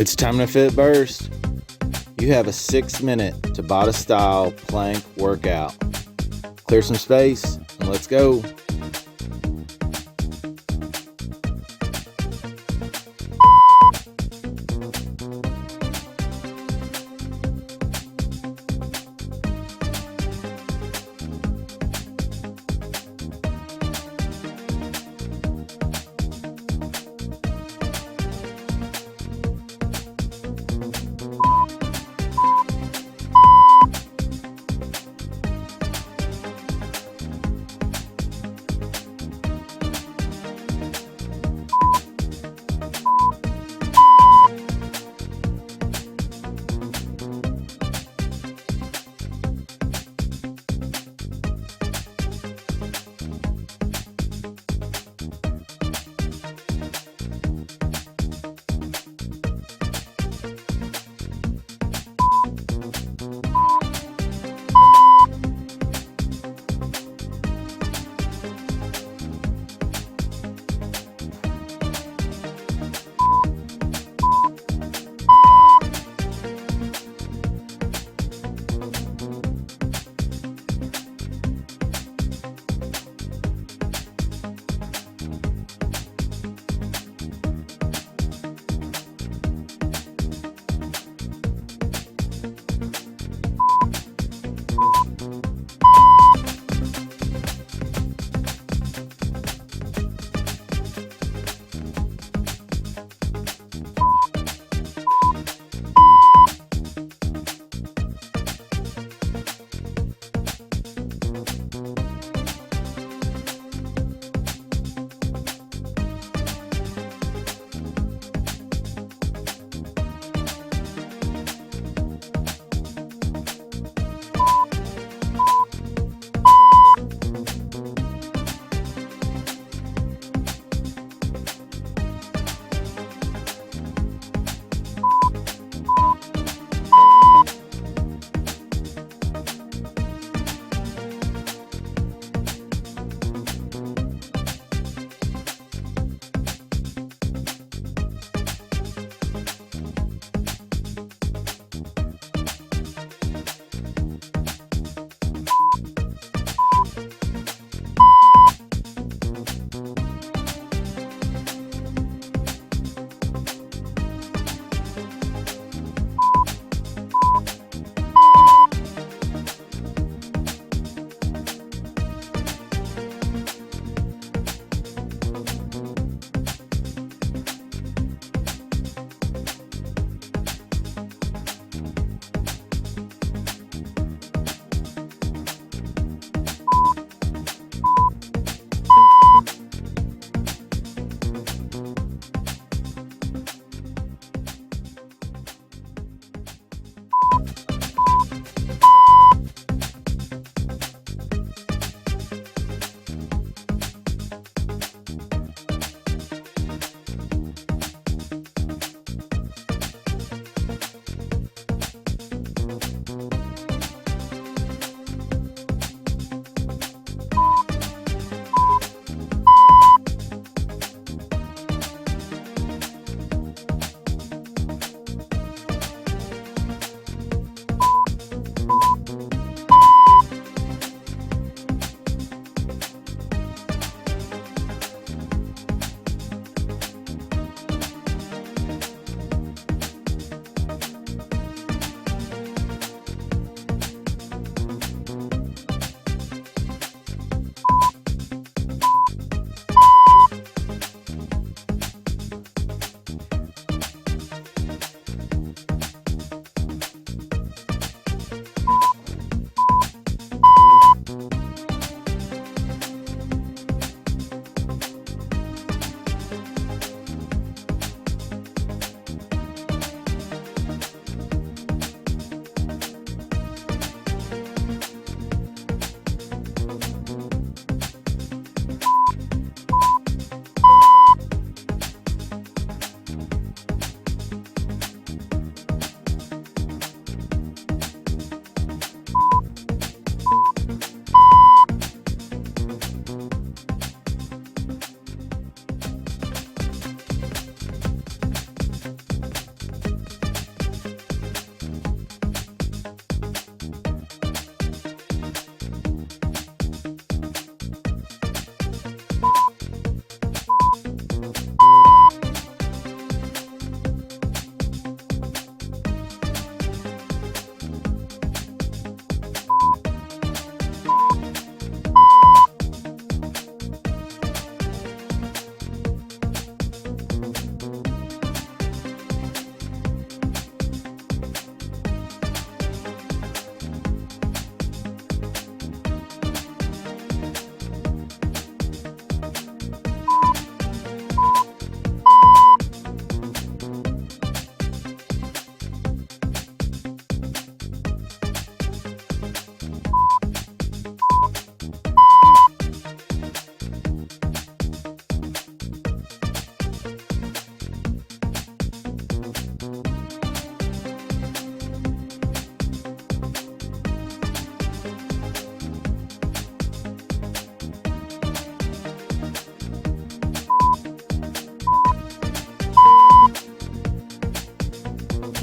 It's time to fit burst. You have a 6-minute Tabata-style plank workout. Clear some space and let's go.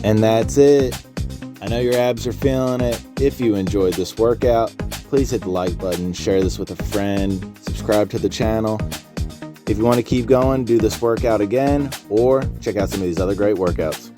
And that's it. I know your abs are feeling it. If you enjoyed this workout, please hit the like button, share this with a friend, subscribe to the channel. If you want to keep going, do this workout again, or check out some of these other great workouts.